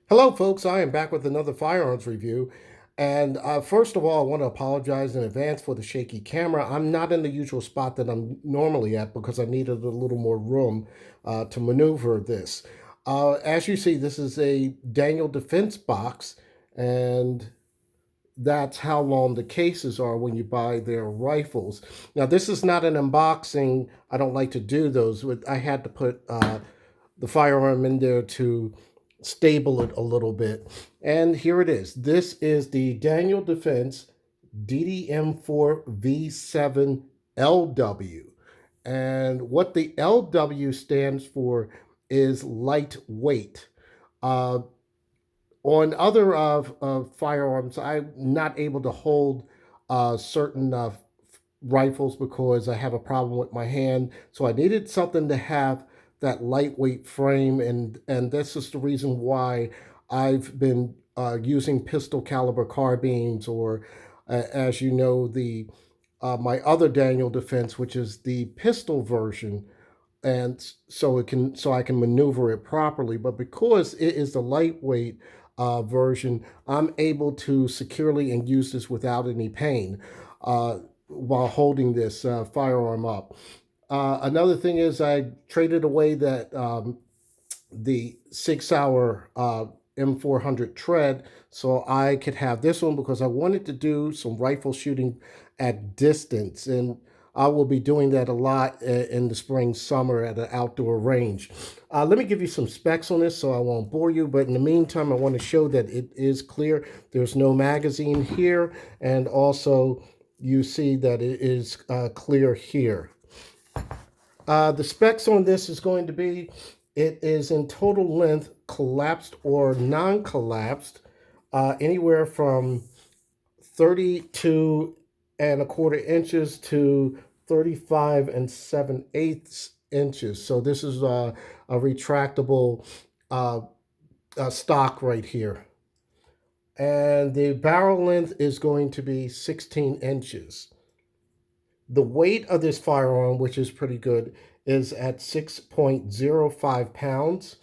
Hello, folks. I am back with another firearms review. And first of all, I want to apologize in advance for the shaky camera. I'm not in the usual spot that I'm normally at because I needed a little more room to maneuver this. As you see, this is a Daniel Defense box, and that's how long the cases are when you buy their rifles. Now, this is not an unboxing. I don't like to do those. I had to put the firearm in there to stable it a little bit. And here it is. This is the Daniel Defense DDM4V7LW. And what the LW stands for is lightweight. Uh, on other firearms, I'm not able to hold certain rifles because I have a problem with my hand. So I needed something to have that lightweight frame, and this is the reason why I've been using pistol caliber carbines, or as you know, the my other Daniel Defense, which is the pistol version, and so I can maneuver it properly. But because it is the lightweight version, I'm able to securely and use this without any pain while holding this firearm up. Another thing is I traded away that the 6 hour M400 tread so I could have this one because I wanted to do some rifle shooting at distance, and I will be doing that a lot in the spring, summer at an outdoor range. Let me give you some specs on this so I won't bore you, but in the meantime, I want to show that it is clear. There's no magazine here, and also you see that it is clear here. The specs on this is going to be, it is in total length, collapsed or non-collapsed, anywhere from 32 and a quarter inches to 35 and 7/8 inches. So this is a retractable stock right here. And the barrel length is going to be 16 inches. The weight of this firearm, which is pretty good, is at 6.05 pounds.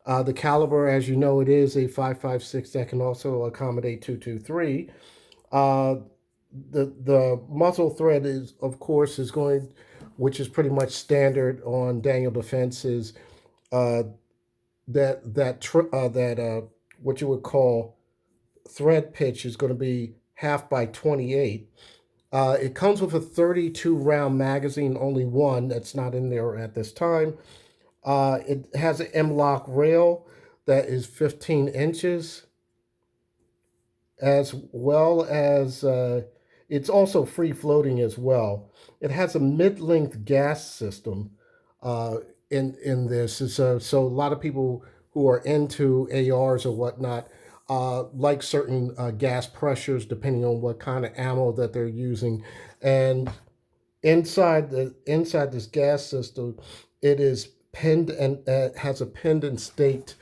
The caliber, as you know, it is a 5.56 that can also accommodate 223. The muzzle thread is, of course, is going, which is pretty much standard on Daniel Defense's, uh, what you would call thread pitch is going to be 1/2 by 28. It comes with a 32 round magazine, only one that's not in there at this time. It has an M-lock rail that is 15 inches, as well as it's also free floating as well. It has a mid-length gas system in this. So a lot of people who are into ARs or whatnot like certain gas pressures, depending on what kind of ammo that they're using. And inside this gas system, it is pinned and has a pinned and staked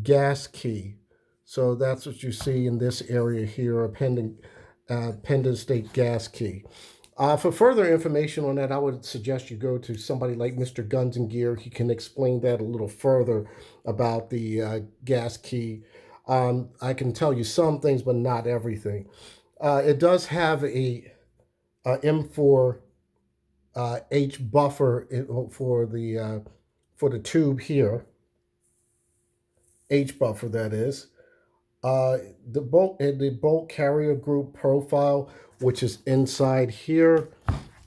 gas key. So that's what you see in this area here, a pinned and staked gas key. For further information on that, I would suggest you go to somebody like Mr. Guns and Gear. He can explain that a little further about the gas key. I can tell you some things, but not everything. It does have a M4h Buffer for the tube here, H buffer that is. The bolt carrier group profile, which is inside here,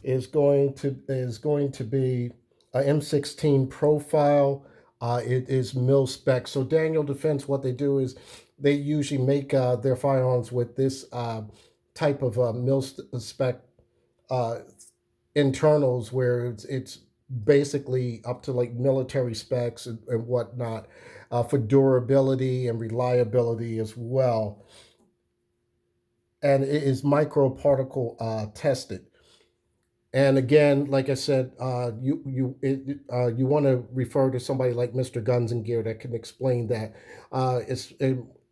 is going to be a M16 profile. It is mil spec. So Daniel Defense, what they do is they usually make their firearms with this type of mil spec internals, where it's basically up to like military specs and whatnot, for durability and reliability as well. And it is microparticle tested. And again, like I said, you want to refer to somebody like Mr. Guns and Gear that can explain that.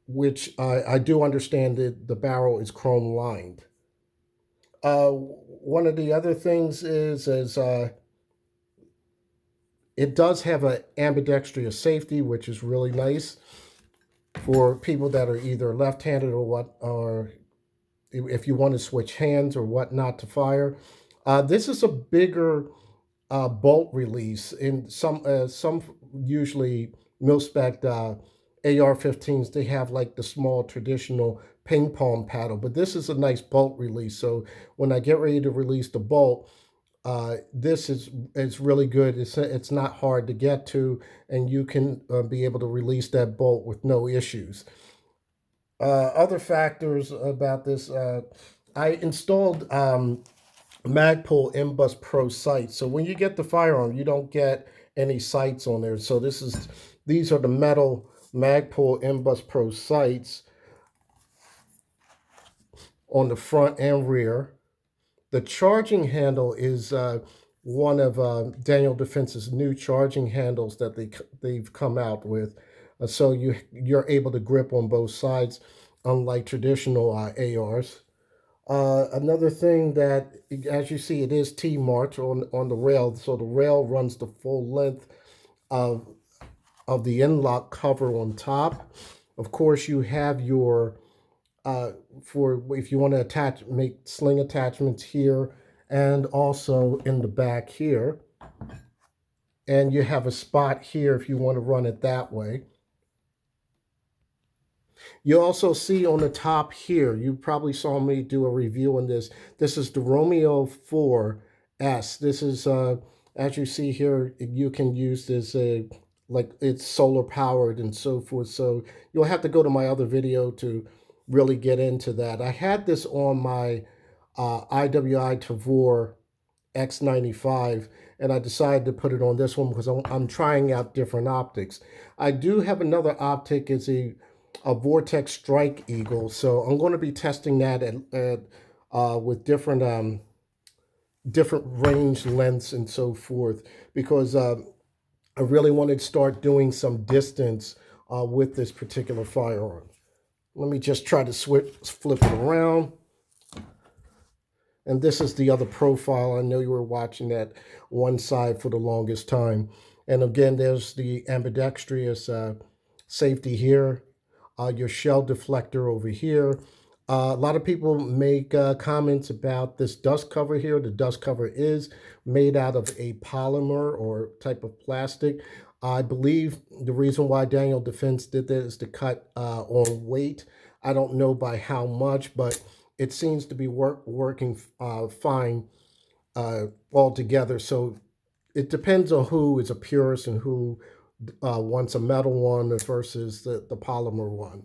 Which I do understand that the barrel is chrome lined. One of the other things is it does have an ambidextrous safety, which is really nice for people that are either left-handed or if you want to switch hands or whatnot to fire. This is a bigger bolt release. In some usually mil-spec AR-15s, they have like the small traditional ping pong paddle, but this is a nice bolt release. So when I get ready to release the bolt, this is really good. It's not hard to get to, and you can be able to release that bolt with no issues. Other factors about this, I installed Magpul MBus Pro sights. So when you get the firearm, you don't get any sights on there. So these are the metal Magpul MBus Pro sights on the front and rear. The charging handle is one of Daniel Defense's new charging handles that they've come out with. So you're able to grip on both sides, unlike traditional ARs. Another thing that, as you see, it is T-marked on the rail, so the rail runs the full length of the N-lock cover on top. Of course, you have your for if you want to make sling attachments here and also in the back here. And you have a spot here if you want to run it that way. You also see on the top here, you probably saw me do a review on this. This is the Romeo 4S. This is, as you see here, you can use this, like it's solar powered and so forth. So you'll have to go to my other video to really get into that. I had this on my IWI Tavor X95, and I decided to put it on this one because I'm trying out different optics. I do have another optic, it's a Vortex Strike Eagle, so I'm going to be testing that with different range lengths and so forth, because I really wanted to start doing some distance with this particular firearm. Let me just try to flip it around. And this is the other profile. I know you were watching that one side for the longest time. And again, there's the ambidextrous safety here. Your shell deflector over here. A lot of people make comments about this dust cover here. The dust cover is made out of a polymer or type of plastic. I believe the reason why Daniel Defense did that is to cut on weight. I don't know by how much, but it seems to be working fine altogether. So it depends on who is a purist and who wants a metal one versus the polymer one.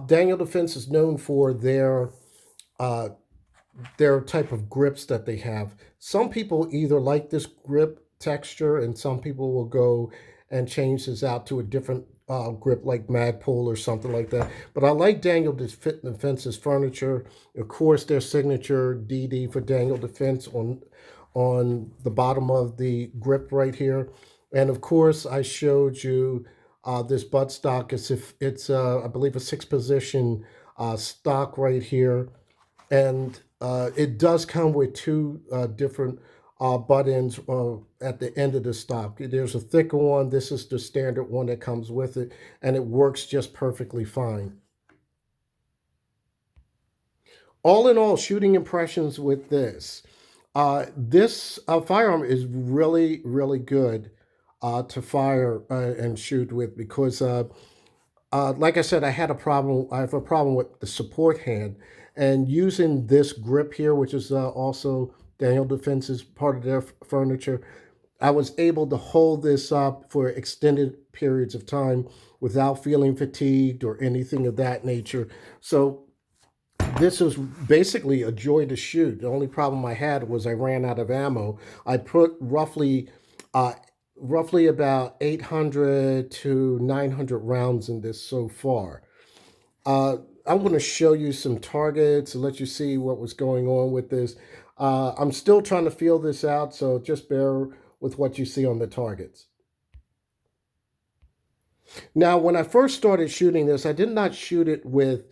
Daniel Defense is known for their type of grips that they have. Some people either like this grip texture, and some people will go and change this out to a different grip like Magpul or something like that. But I like Daniel Defense's furniture. Of course, their signature DD for Daniel Defense on the bottom of the grip right here. And of course, I showed you this buttstock. It's I believe a 6-position stock right here. And it does come with two different buttons at the end of the stock. There's a thicker one. This is the standard one that comes with it, and it works just perfectly fine. All in all, shooting impressions with this. This firearm is really, really good to fire and shoot with, because like I said, I have a problem with the support hand, and using this grip here, which is also Daniel Defense's part of their furniture, I was able to hold this up for extended periods of time without feeling fatigued or anything of that nature. So this was basically a joy to shoot. The only problem I had was I ran out of ammo. I put roughly about 800 to 900 rounds in this so far. I'm going to show you some targets and let you see what was going on with this. I'm still trying to feel this out, so just bear with what you see on the targets. Now, when I first started shooting this, I did not shoot it with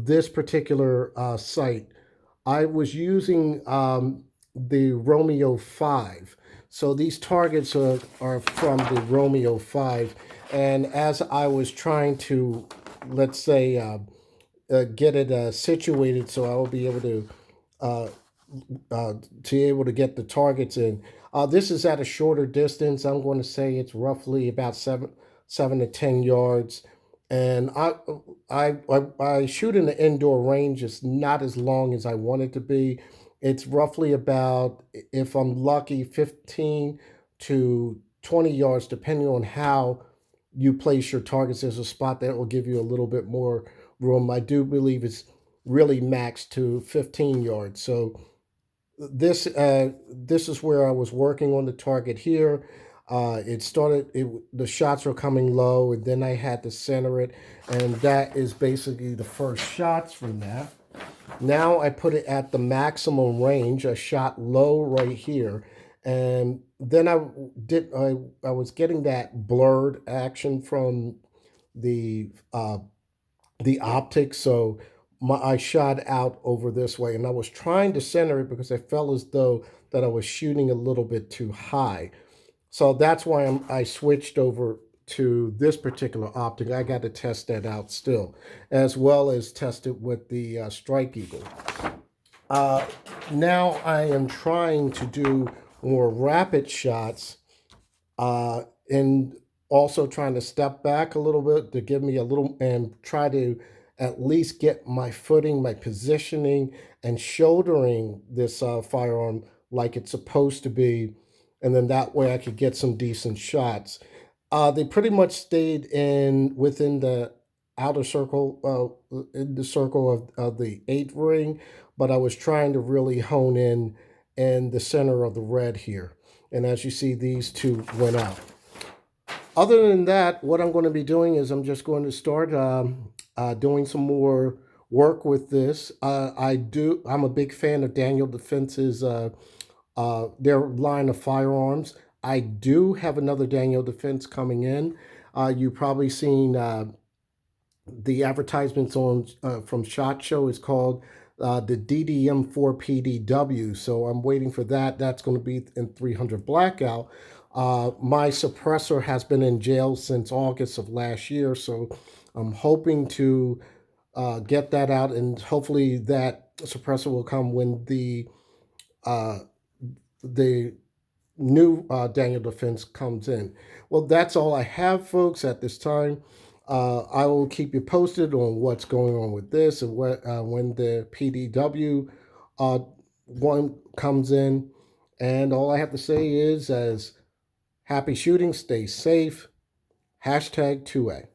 this particular sight. I was using the Romeo 5. So these targets are from the Romeo 5. And as I was trying to, let's say, get it situated so I will be able uh, to able to get the targets in. This is at a shorter distance. I'm going to say it's roughly about 7 to 10 yards, and I shoot in the indoor range. It's not as long as I want it to be. It's roughly about, if I'm lucky, 15 to 20 yards, depending on how you place your targets. There's a spot that will give you a little bit more room. I do believe it's really maxed to 15 yards. So this is where I was working on the target here. The shots were coming low, and then I had to center it, and that is basically the first shots from that. Now I put it at the maximum range. I shot low right here, and then I was getting that blurred action from the uh, the optics. So I shot out over this way, and I was trying to center it because I felt as though that I was shooting a little bit too high. So that's why I switched over to this particular optic. I got to test that out still, as well as test it with the Strike Eagle. Uh, Now I am trying to do more rapid shots, and also trying to step back a little bit to give me a little, and try to at least get my footing, my positioning, and shouldering this firearm like it's supposed to be, and then that way I could get some decent shots. They pretty much stayed within the outer circle, in the circle of the 8 ring, but I was trying to really hone in the center of the red here. And as you see, these two went out. Other than that, what I'm going to be doing is I'm just going to start doing some more work with this. I'm a big fan of Daniel Defense's their line of firearms. I do have another Daniel Defense coming in. You probably seen the advertisements on from SHOT Show is called the DDM4 So I'm waiting for that. That's going to be in 300 blackout. My suppressor has been in jail since August of last year, so I'm hoping to get that out, and hopefully that suppressor will come when uh, the new Daniel Defense comes in. Well, that's all I have, folks, at this time. I will keep you posted on what's going on with this and when the PDW one comes in. And all I have to say is, as happy shooting, stay safe, #2A.